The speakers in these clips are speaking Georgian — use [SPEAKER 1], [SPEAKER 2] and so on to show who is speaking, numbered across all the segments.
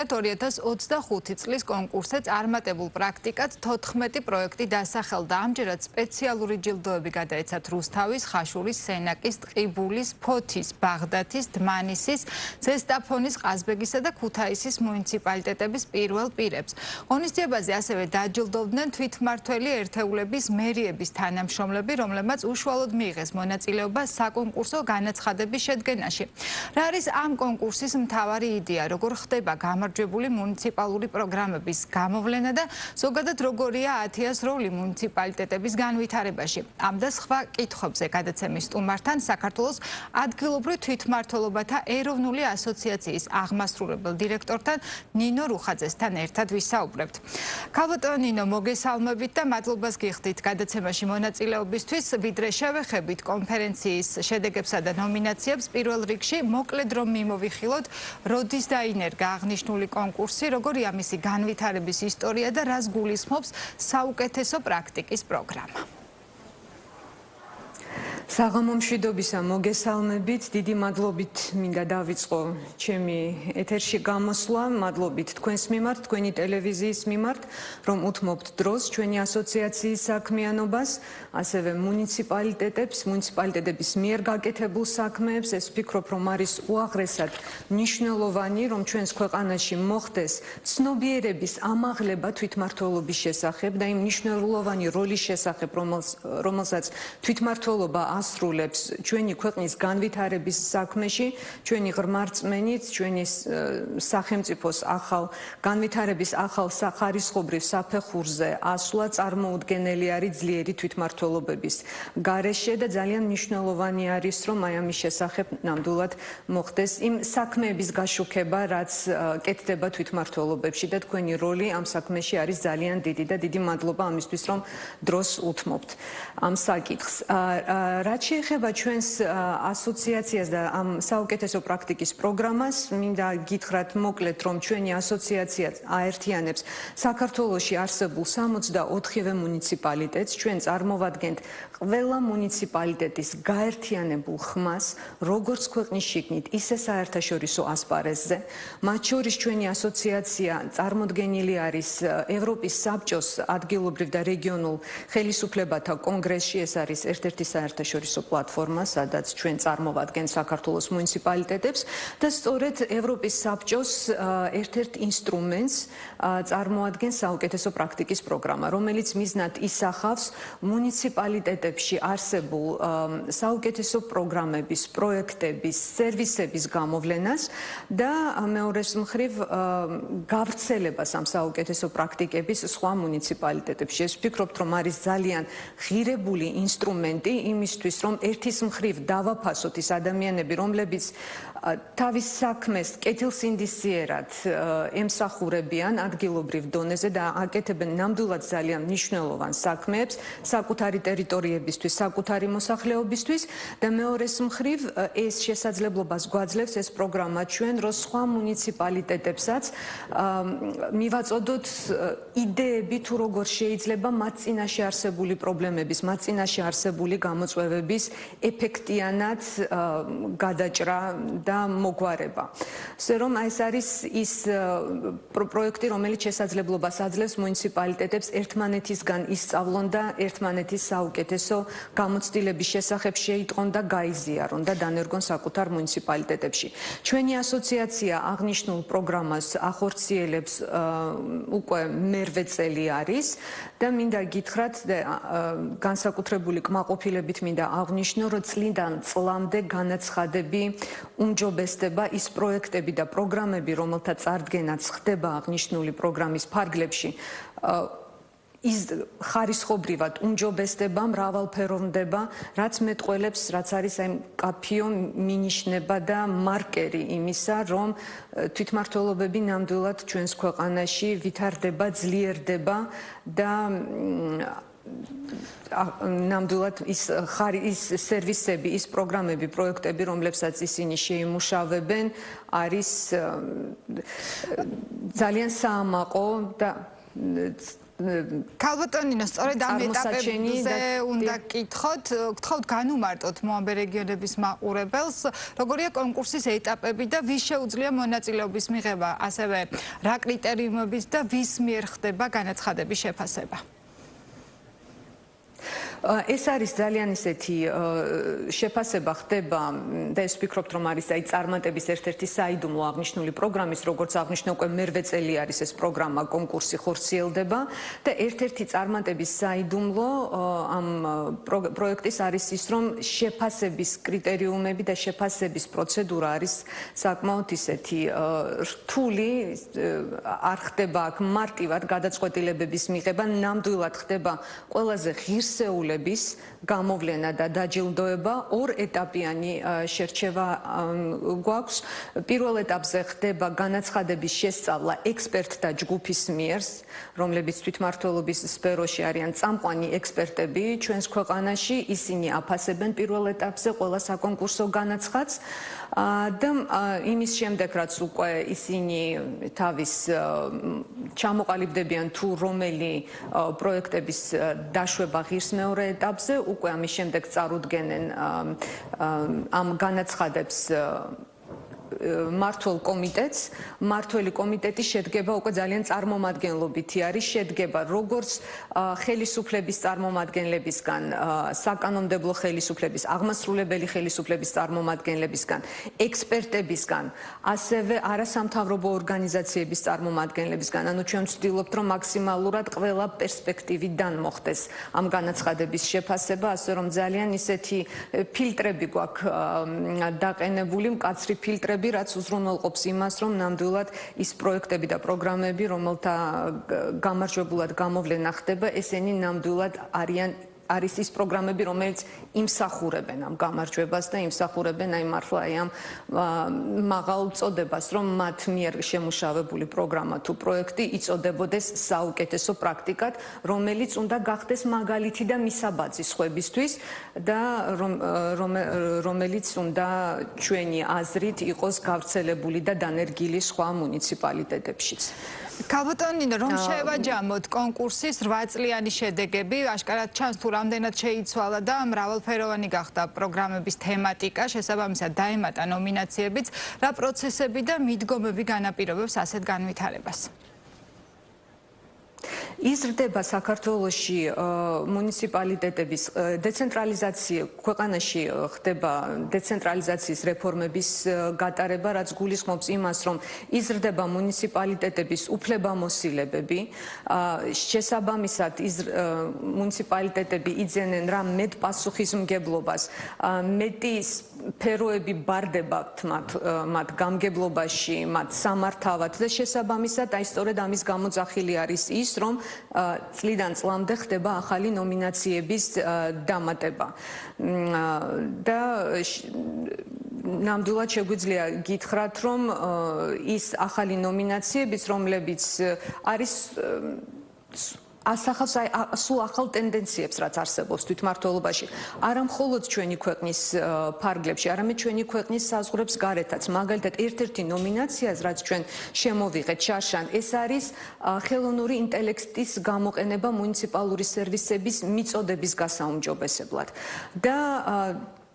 [SPEAKER 1] 2025 წლის კონკურსზე წარმატებულ პრაქტიკად 14 პროექტი დასახელდა. ამჯერად სპეციალური ჯილდოები გადაეცათ რუსთავის, ხაშურის, სენაკის, ტყიბულის, ფოთის, ბაღდათის, დმანისის, ზესტაფონის, ყაზბეგისა და ქუთაისის მუნიციპალიტეტების პირველ პირებს. ღონისძიებაზე ასევე დაჯილდოვდნენ თვითმმართველი ერთეულების მერიების თანამშრომლები, რომლებმაც უშუალოდ მიიღეს მონაწილეობა საკონკურსო განაცხადების შედგენაში. რა არის ამ კონკურსის მთავარი იდეა, როგორ ხდება გამარჯვებული მუნიციპალური პროგრამების გამოვლენა და ზოგადად როგორია 1000-ას როლი მუნიციპალიტეტების განვითარებაში. ამ და სხვა კითხვებზე გადაცემის სტუმართან საქართველოს ადგილობრივ თვითმმართველობათა ეროვნული ასოციაციის აღმასრულებელ დირექტორთან ნინო რუხაძესთან ერთად ვისაუბრებთ. ქალბატონო ნინო, მოგესალმებით და მადლობას გიხდით გადაცემაში მონაწილეობისთვის. ვიდრე შევეხებით კონფერენციის შედეგებსა და ნომინაციებს, პირველ რიგში მოკლედ რომ მიმოვიხილოთ, როდის დაინერგა აღნიშნული კონკურსი, როგორია მისი განვითარების ისტორია და რას გულისხმობს საუკეთესო პრაქტიკის პროგრამა.
[SPEAKER 2] საღამო მშვიდობისა, მოგესალმებით, დიდი მადლობით მინდა დავიწყო ჩემი ეთერში გამოსვლა, მადლობით თქვენს მიმართ, თქვენი ტელევიზიის მიმართ, რომ უთმობთ დროს ჩვენი ასოციაციის საქმიანობას, ასევე მუნიციპალიტეტების მიერ გაკეთებულ საქმეებს. ეს ვფიქრობ, რომ არის უაღრესად მნიშვნელოვანი, რომ ჩვენს ქვეყანაში მოხდეს ცნობიერების ამაღლება თვითმმართველობის შესახებ და იმ მნიშვნელოვანი როლის შესახებ, რომელსაც თვითმმართველობა ასრულებს ჩვენი ქვეყნის განვითარების საქმეში, ჩვენი ღრმა რწმენით, ჩვენი სახელმწიფოს განვითარების ახალ სახარისხობრივ საფეხურზე ასვლა წარმოუდგენელი არის ძლიერი თვითმმართველობების გარეშე და ძალიან მნიშვნელოვანი არის, რომ აი ამის შესახებ ნამდვილად მოხდეს იმ საქმეების გაშუქება, რაც კეთდება თვითმმართველობებში და თქვენი როლი ამ საქმეში არის ძალიან დიდი და დიდი მადლობა ამისთვის, რომ დროს უთმობთ ამ საკითხს. რაც შეეხება ჩვენს ასოციაციას და ამ საუკეთესო პრაქტიკის პროგრამას, მინდა გითხრათ მოკლედ, რომ ჩვენი ასოციაცია აერთიანებს საქართველოში არსებულ 64-ვე მუნიციპალიტეტს. ჩვენ წარმოვადგენთ ყველა მუნიციპალიტეტის გაერთიანებულ ხმას, როგორც ქვეყნის შიგნით, ისე საერთაშორისო ასპარეზზე. მათ შორის ჩვენი ასოციაცია წარმოდგენილი არის ევროპის საბჭოს ადგილობრივ და რეგიონულ ხელისუფლებათა კონგრესში. ეს არის ერთ-ერთი საერთაშორისო პლატფორმა, სადაც ჩვენ წარმოვადგენთ საქართველოს მუნიციპალიტეტებს და სწორედ ევროპის საბჭოს ერთ-ერთ ინსტრუმენტს წარმოადგენს საუკეთესო პრაქტიკის პროგრამა, რომელიც მიზნად ისახავს მუნიციპალიტეტებში არსებულ საუკეთესო პროგრამების, პროექტების, სერვისების გამოვლენას და მეორეს მხრივ გავრცელებას ამ საუკეთესო პრაქტიკების სხვა მუნიციპალიტეტებში. ეს ვფიქრობთ, რომ არის ძალიან ღირებული ინსტრუმენტი იმისთვის, რომ ერთის მხრივ დავაფასოთ ის ადამიანები, რომლებიც თავის საქმეს კეთილსინდისიერად ემსახურებიან ადგილობრივ დონეზე და აკეთებენ ნამდვილად ძალიან მნიშვნელოვან საქმეებს საკუთარი ტერიტორიებისთვის, საკუთარი მოსახლეობისთვის და მეორეს მხრივ ეს შესაძლებლობას გვაძლევს ეს პროგრამა ჩვენ, რომ სხვა მუნიციპალიტეტებსაც მივაწოდოთ იდეები თუ როგორ შეიძლება მათ წინაშე არსებული პრობლემების, მათ წინაშე არსებული გამოწვევების ეფექტიანად გადაჭრა და მოგვარება. ასე რომ ეს არის ის პროექტი, რომელიც შესაძლებლობას აძლევს მუნიციპალიტეტებს ერთმანეთისგან ისწავლონ და ერთმანეთის საუკეთესო გამოცდილების შესახებ შეიტყონ და გაიზიარონ და დანერგონ საკუთარ მუნიციპალიტეტებში. ჩვენი ასოციაცია აღნიშნულ პროგრამას ახორციელებს უკვე მერვე წელი არის და მინდა გითხრათ განსაკუთრებული კმაყოფილებით მინდა აღნიშნო, რომ წლიდან წლამდე განაცხადები უმჯობესდება ის პროექტები და პროგრამები, რომელთა წარდგენაც ხდება აღნიშნული პროგრამის ფარგლებში, ის ხარისხობრივად უმჯობესდება, მრავალფეროვდება, რაც მეტყველებს, რაც არის აი კაფიო მინიშნება და მარკერი იმისა, რომ თვითმმართველობები ნამდვილად ჩვენს ქვეყანაში ვითარდება, ძლიერდება და ნამდვილად ის სერვისები, ის პროგრამები, პროექტები, რომლებსაც ისინი შეიმუშავებენ, არის ძალიან საამაყო და
[SPEAKER 1] ქალბატონინო, სწორედ ამ ეტაპებზე უნდა გთხოვთ განუმარტოთ მოამბე რეგიონების მაყურებელს, როგორია კონკურსის ეტაპები და ვის შეუძლია მონაწილეობის მიღება, ასევე რა კრიტერიუმებით და ვის მიერ ხდება განაცხადების შეფასება.
[SPEAKER 2] ეს არის ძალიან ისეთი შეფასება ხდება და ეს ვფიქრობ რომ არის აი წარმატების ერთ-ერთი საიდუმლო აღნიშნული პროგრამის, როგორც აღნიშნე უკვე მერვე წელი არის ეს პროგრამა, კონკურსი ხორციელდება და ერთ-ერთი წარმატების საიდუმლო ამ პროექტის არის ის, რომ შეფასების კრიტერიუმები და შეფასების პროცედურა არის საკმაოდ ისეთი რთული, არ ხდება აქ მარტივად გადაწყვეტილებების მიღება, ნამდვილად ხდება ყველაზე ღირსეული გამოვლენა და დაჯილდოება ორ ეტაპიანი შერჩევა გვაქვს. პირველ ეტაპზე ხდება განაცხადების შესწავლა ექსპერტთა ჯგუფის მიერ, რომლებიც თვითმმართველობის სფეროში არიან წამყვანი ექსპერტები ჩვენს ქვეყანაში, ისინი აფასებენ პირველ ეტაპზე ყველა საკონკურსო განაცხადს და იმის შემდეგ რაც უკვე ისინი თავის ჩამოყალიბდებიან თუ რომელი პროექტების დაშვება ღირს მეორე ეტაპზე, უკვე ამის შემდეგ წარუდგენენ ამ განაცხადებს მმართველ კომიტეტს. მმართველი კომიტეტი შედგება უკვე ძალიან წარმომადგენლობითი არის, შედგება როგორც ხელისუფლების წარმომადგენლებისგან, საკანონმდებლო ხელისუფლების, აღმასრულებელი ხელისუფლების წარმომადგენლებისგან, ექსპერტებისგან, ასევე არასამთავრობო ორგანიზაციების წარმომადგენლებისგან. ანუ ჩვენ ვცდილობთ, რომ მაქსიმალურად ყველა პერსპექტივიდან მოხდეს ამ განაცხადების შეფასება, ასე რომ ძალიან ისეთი ფილტრები გვაქვს დაყენებული, მკაცრი ფილტრები, რაც უზრუნველყოფს იმას, რომ ნამდვილად ის პროექტები და პროგრამები, რომელთა გამარჯვებულად გამოვლენა ხდება, ესენი ნამდვილად არის ის პროგრამები, რომელიც იმსახურებენ ამ გამარჯვებას და იმსახურებენ აი მართლა აი ამ მაღალ წოდებას, რომ მათ მიერ შემუშავებული პროგრამა თუ პროექტი იწოდებოდეს საუკეთესო პრაქტიკად, რომელიც უნდა გახდეს მაგალითი და მისაბაძი სხვებისთვის და რომელიც უნდა ჩვენი აზრით იყოს გავრცელებული და დანერგილი სხვა მუნიციპალიტეტებშიც.
[SPEAKER 1] ქალბატონინო, რომ შევაჯამოთ კონკურსის 8 წლიანი შედეგები, აშკარად ჩანს თუ რამდენად შეიცვალა და მრავალფეროვანი გახდა პროგრამების თემატიკა, შესაბამისად დაემატა ნომინაციებიც, რა პროცესები და მიდგომები განაპირობებს ასეთ განვითარებას?
[SPEAKER 2] იზრდება საქართველოში მუნიციპალიტეტების დეცენტრალიზაცია, ქვეყანაში ხდება დეცენტრალიზაციის რეფორმების გატარება, რაც გულისხმობს იმას, რომ იზრდება მუნიციპალიტეტების უფლებამოსილებები, შესაბამისად მუნიციპალიტეტები იძენენ რა მეტ პასუხისმგებლობას, მეტი სფეროები ბარდებათ მათ გამგებლობაში, მათ სამართავად და შესაბამისად აი სწორედ ამის გამოძახილი არის ის, რომ წლიდან წლამდე ხდება ახალი ნომინაციების დამატება და ნამდვილად შეგვიძლია გითხრათ, რომ ის ახალი ნომინაციებიც, რომლებიც არის ასახავს სულ ახალ ტენდენციებს, რაც არსებობს თვითმმართველობაში, არა მხოლოდ ჩვენი ქვეყნის ფარგლებში, არამედ ჩვენი ქვეყნის საზღვრებს გარეთაც. მაგალითად, ერთ-ერთი ნომინაციას, რაც ჩვენ შემოვიღეთ შარშან, ეს არის ხელოვნური ინტელექტის გამოყენება მუნიციპალური სერვისების მიწოდების გასაუმჯობესებლად. და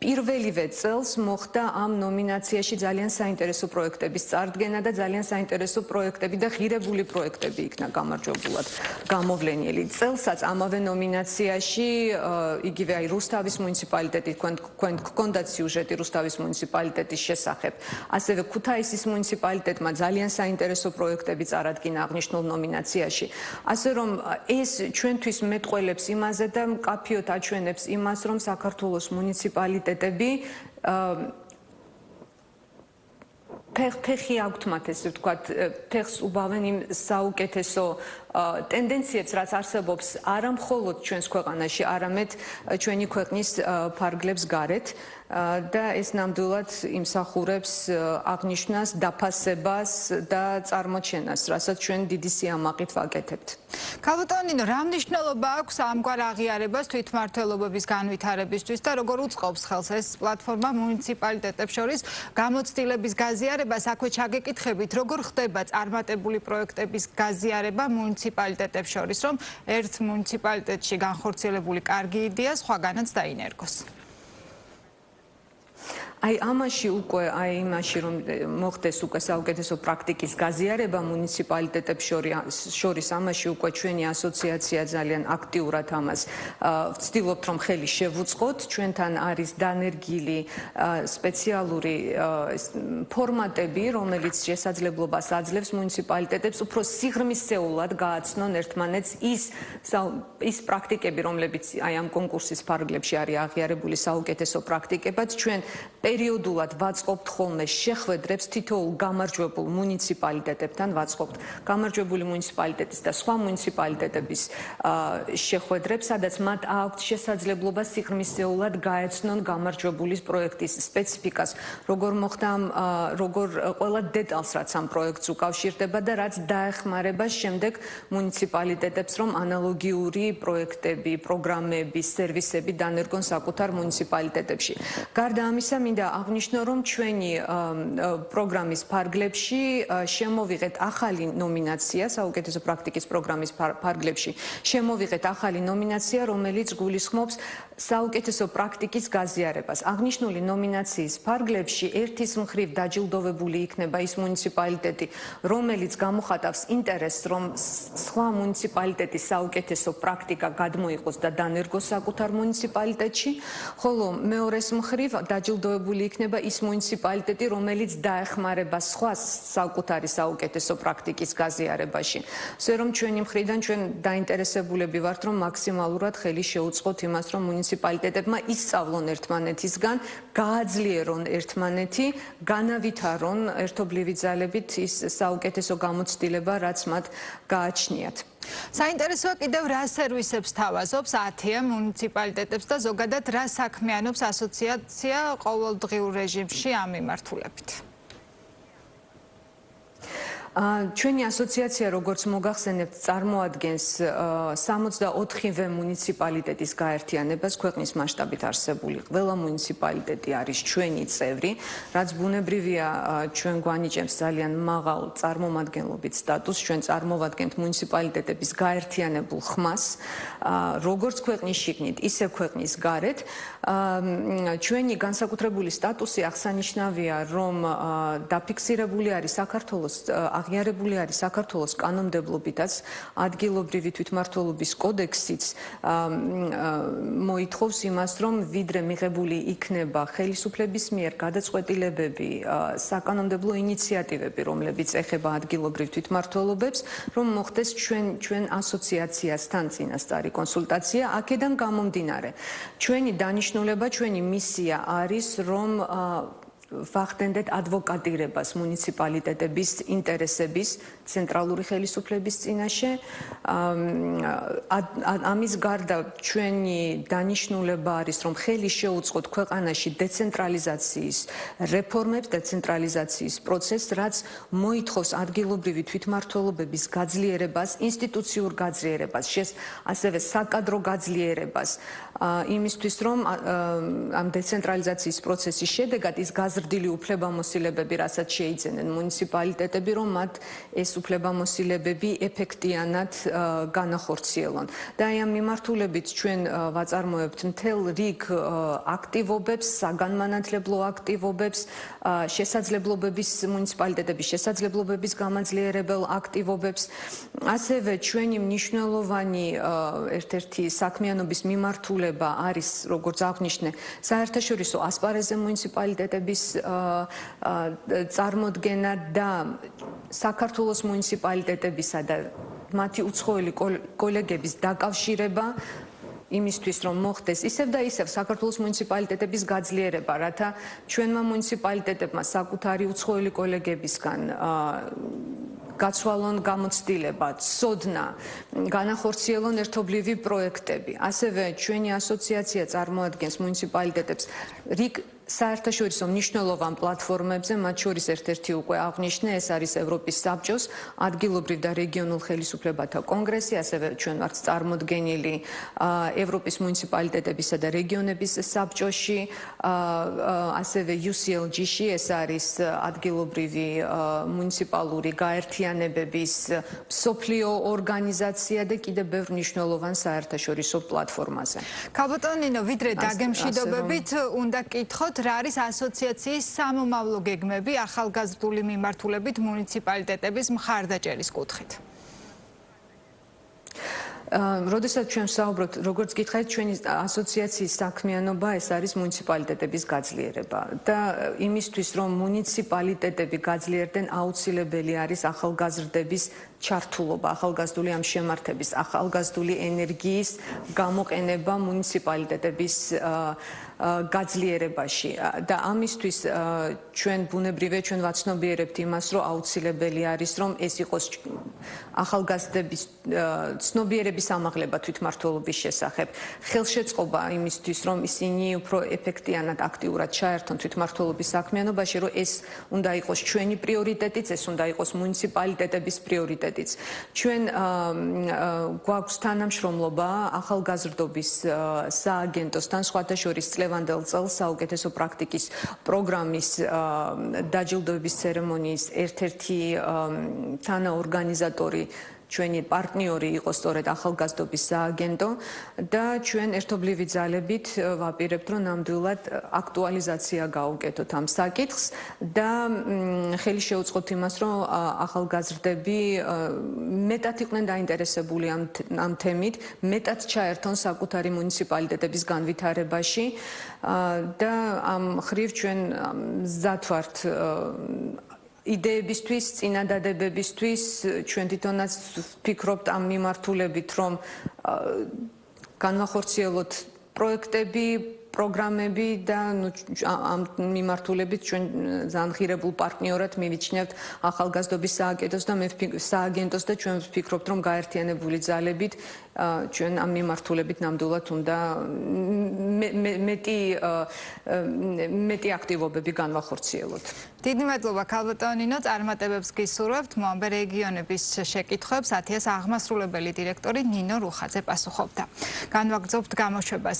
[SPEAKER 2] პირველივე წელს მოხდა ამ ნომინაციაში ძალიან საინტერესო პროექტების წარდგენა და ძალიან საინტერესო პროექტები და ღირებული პროექტები იქნა გამარჯვებულად გამოვლენილი. წელსაც ამავე ნომინაციაში იგივე აი რუსთავის მუნიციპალიტეტი, თქვენ გქონდათ სიუჟეტი რუსთავის მუნიციპალიტეტის შესახებ. ასევე ქუთაისის მუნიციპალიტეტმა ძალიან საინტერესო პროექტები წარადგინა აღნიშნულ ნომინაციაში. ასე რომ ეს ჩვენთვის მეტყველებს იმაზე და მკაფიოდ აჩვენებს იმას, რომ საქართველოს მუნიციპალიტეტები ფეხი აქვთ მათ, ესე ვთქვათ, ფეხს უბავენ იმ საუკეთესო ტენდენციებს, რაც არსებობს არა მხოლოდ ჩვენს ქვეყანაში, არამედ ჩვენი ქვეყნის ფარგლებს გარეთ. და ეს ნამდვილად იმსახურებს აღნიშვნას, დაფასებას და წარმოჩენას, რასაც ჩვენ დიდი სიამაყით ვაკეთებთ.
[SPEAKER 1] ქალბატონინო, რა მნიშვნელობა აქვს ამგვარ აღიარებას თვითმმართველობების განვითარებისთვის და როგორ უწყობს ხელს ეს პლატფორმა მუნიციპალიტეტებს შორის გამოცდილების გაზიარებას? აქვე ჩაგეკითხებით, როგორ ხდება წარმატებული პროექტების გაზიარება მუნიციპალიტეტებს შორის, რომ ერთ მუნიციპალიტეტში განხორციელებული კარგი იდეა სხვაგანაც დაინერგოს?
[SPEAKER 2] აი ამაში უკვე იმაში რომ მოხდეს უკვე საუკეთესო პრაქტიკის გაზიარება მუნიციპალიტეტებს შორის ამაში უკვე ჩვენი ასოციაცია ძალიან აქტიურად ამას ვცდილობთ რომ ხელი შევუწყოთ. ჩვენთან არის დანერგილი სპეციალური ფორმატები, რომელიც შესაძლებლობას აძლევს მუნიციპალიტეტებს უფრო სიღრმისეულად გააცნონ ერთმანეთს ის პრაქტიკები, რომლებიც აი ამ კონკურსის ფარგლებში არის აღიარებული საუკეთესო პრაქტიკებად. ჩვენ პერიოდულად ვაწყობთ ხოლმე შეხვედრებს თითოეულ გამარჯვებულ მუნიციპალიტეტებთან, ვაწყობთ გამარჯვებული მუნიციპალიტეტის და სხვა მუნიციპალიტეტების შეხვედრებს, სადაც მათ აქვთ შესაძლებლობა სიღრმისეულად გაეცნონ გამარჯვებულის პროექტის სპეციფიკას, როგორ მოხდა, როგორ ყველა დეტალს, რაც ამ პროექტს უკავშირდება და რაც დაეხმარება შემდეგ მუნიციპალიტეტებს, რომ ანალოგიური პროექტები, პროგრამები, სერვისები დანერგონ საკუთარ მუნიციპალიტეტებში. გარდა ამისა, მინდა აღნიშნო, რომ ჩვენი პროგრამის ფარგლებში შემოვიღეთ ახალი ნომინაცია, საუკეთესო პრაქტიკის პროგრამის ფარგლებში შემოვიღეთ ახალი ნომინაცია, რომელიც გულისხმობს საუკეთესო პრაქტიკის გაზიარებას. აღნიშნული ნომინაციის ფარგლებში ერთის მხრივ დაჯილდოვებული იქნება ის მუნიციპალიტეტი, რომელიც გამოხატავს ინტერესს, რომ სხვა მუნიციპალიტეტის საუკეთესო პრაქტიკა გადმოიყოს და დანერგოს საკუთარ მუნიციპალიტეტში, ხოლო მეორეს მხრივ დაჯილდოვებული იქნება ის მუნიციპალიტეტი, რომელიც დაეხმარება სხვას საკუთარი საუკეთესო პრაქტიკის გაზიარებაში. ასე რომ ჩვენი მხრიდან ჩვენ დაინტერესებულები ვართ, რომ მაქსიმალურად ხელი შევუწყოთ იმას, რომ მუნიციპალიტეტებმა ისწავლონ ერთმანეთისგან, გააძლიერონ ერთმანეთი, განავითარონ ერთობლივი ძალებით ის საუკეთესო გამოცდილება, რაც მათ გააჩნიათ.
[SPEAKER 1] საინტერესოა კიდევ რა სერვისებს თავაზობს ათია მუნიციპალიტეტებს და ზოგადად რა საქმიანობს ასოციაცია ყოველდღიურ რეჟიმში ამ მიმართულებით? ჩვენი ასოციაცია, როგორც მოგახსენებთ, წარმოადგენს 64-ვე მუნიციპალიტეტის გაერთიანებას, ქვეყნის მასშტაბით არსებული ყველა მუნიციპალიტეტი არის ჩვენი წევრი, რაც ბუნებრივია ჩვენ გვანიჭებს ძალიან მაღალ წარმომადგენლობით სტატუსს, ჩვენ წარმოვადგენთ მუნიციპალიტეტების გაერთიანებულ ხმას, როგორც ქვეყნის შიგნით, ისე ქვეყნის გარეთ. ჩვენი განსაკუთრებული სტატუსი აღსანიშნავია, რომ დაფიქსირებული არის საქართველოს აღიარებული არის საქართველოს კანონმდებლობითაც, ადგილობრივი თვითმმართველობის კოდექსიც მოითხოვს იმას, რომ ვიდრე მიღებული იქნება ხელისუფლების მიერ გადაწყვეტილებები, საკანონმდებლო ინიციატივები, რომლებიც ეხება ადგილობრივ თვითმმართველობებს, რომ მოხდეს ჩვენ ასოციაციასთან წინასწარი კონსულტაცია, აქედან გამომდინარე. ჩვენი დანიშნულება, ჩვენი მისია არის, რომ ვახდენდეთ ადვოკატირებას მუნიციპალიტეტების ინტერესების ცენტრალური ხელისუფლების წინაშე. ამის გარდა ჩვენი დანიშნულება არის, რომ ხელი შევუწყოთ ქვეყანაში დეცენტრალიზაციის რეფორმებს, დეცენტრალიზაციის პროცესს, რაც მოითხოვს ადგილობრივი თვითმმართველობების გაძლიერებას, ინსტიტუციურ გაძლიერებას, ასევე საკადრო გაძლიერებას, იმისთვის, რომ ამ დეცენტრალიზაციის პროცესის შედეგად ის გაზრდილი უფლებამოსილებები, რასაც შეიძენენ მუნიციპალიტეტები, რომ მათ ეს უფლებამოსილებები ეფექტიანად განახორციელონ. და აი ამ მიმართულებით ჩვენ ვაწარმოებთ მთელ რიგ აქტივობებს, საგანმანათლებლო აქტივობებს, შესაძლებლობების მუნიციპალიტეტების შესაძლებლობების გამაძლიერებელ აქტივობებს. ასევე ჩვენი მნიშვნელოვანი ერთ-ერთი საქმიანობის მიმართულება არის, როგორც აღნიშნე, საერთაშორისო ასპარეზზე მუნიციპალიტეტების წარმოდგენა და საქართველოს მუნიციპალიტეტებისა და მათი უცხოელი კოლეგების დაკავშირება იმისთვის, რომ მოხდეს ისევ და ისევ საქართველოს მუნიციპალიტეტების გაძლიერება, რათა ჩვენმა მუნიციპალიტეტებმა საკუთარი უცხოელი კოლეგებისგან გაცვალონ გამოცდილება, ცოდნა, განახორციელონ ერთობლივი პროექტები. ასევე ჩვენი ასოციაცია წარმოადგენს მუნიციპალიტეტებს რიგ
[SPEAKER 2] საერთაშორისო მნიშვნელოვან პლატფორმებზე, მათ შორის ერთ-ერთი უკვე აღნიშნე, ეს არის ევროპის საბჭოს ადგილობრივ და რეგიონულ ხელისუფლებათა კონგრესი, ასევე ჩვენ ვართ წარმოდგენილი ევროპის მუნიციპალიტეტებისა და რეგიონების საბჭოში, ასევე UCLG-ში, ეს არის ადგილობრივი მუნიციპალური გაერთიანებების მსოფლიო ორგანიზაცია და კიდევ ბევრ მნიშვნელოვან საერთაშორისო პლატფორმაზე.
[SPEAKER 1] ქალბატონო ნინო, ვიდრე დაგემშვიდობებით, უნდა გკითხოთ, რა არის ასოციაციის სამომავლო გეგმები ახალგაზრდული მიმართულებით მუნიციპალიტეტების მხარდაჭერის კუთხით?
[SPEAKER 2] როდესაც ჩვენ ვსაუბრობთ, როგორც გითხარით, ჩვენი ასოციაციის საქმიანობა ეს არის მუნიციპალიტეტების გაძლიერება და იმისთვის, რომ მუნიციპალიტეტები გაძლიერდნენ, აუცილებელი არის ახალგაზრდების ჩართულობა, ახალგაზრდული ამ შემართების, ახალგაზრდული ენერგიის გამოყენება მუნიციპალიტეტების გაძლიერებაში და ამისთვის ჩვენ ბუნებრივია ჩვენ ვაცნობიერებთ იმას, რომ აუცილებელი არის, რომ ეს იყოს ახალგაზრდების ცნობიერების ამაღლება თვითმმართველობის შესახებ, ხელშეწყობა იმისთვის, რომ ისინი უფრო ეფექტიანად, აქტიურად ჩაერთონ თვითმმართველობის საქმიანობაში, რომ ეს უნდა იყოს ჩვენი პრიორიტეტიც, ეს უნდა იყოს მუნიციპალიტეტების პრიორიტეტიც. ჩვენ გვაქვს თანამშრომლობა ახალგაზრდობის სააგენტოსთან, სხვათა შორის წლევანდელ წელს საუკეთესო პრაქტიკის პროგრამის დაჯილდოების ცერემონიის ერთ-ერთი თანაორგანიზატორი ჩვენი პარტნიორი იყო სწორედ ახალგაზრდობის სააგენტო და ჩვენ ერთობლივი ძალებით ვაპირებთ, რომ ნამდვილად აქტუალიზაცია გაუკეთოთ ამ საკითხს და ხელი შეუწყოთ იმას, რომ ახალგაზრდები მეტად იყვნენ დაინტერესებული ამ თემით, მეტად ჩაერთონ საკუთარი მუნიციპალიტეტების განვითარებაში და ამ ხრივ ჩვენ მზად ვართ იდეებისთვის, წინადადებებისთვის, ჩვენ თვითონაც ვფიქრობთ ამ მიმართულებით, რომ განვახორციელოთ პროექტები, პროგრამები და ამ მიმართულებით ჩვენ ძალიან ღირებულ პარტნიორად მივიჩნევთ ახალგაზრდობის სააგენტოს და სააგენტოს და ჩვენ ვფიქრობთ, რომ გაერთიანებული ძალებით ჩვენ ამ მიმართულებით ნამდვილად უნდა მეტი აქტივობები განვახორციელოთ.
[SPEAKER 1] დიდი მადლობა ქალბატონო ნინო, წარმატებებს გისურვებთ. მოამბე რეგიონების შეკითხვებს ათიას აღმასრულებელი დირექტორი ნინო რუხაძე პასუხობდა. განვაგრძობთ გამოშვებას.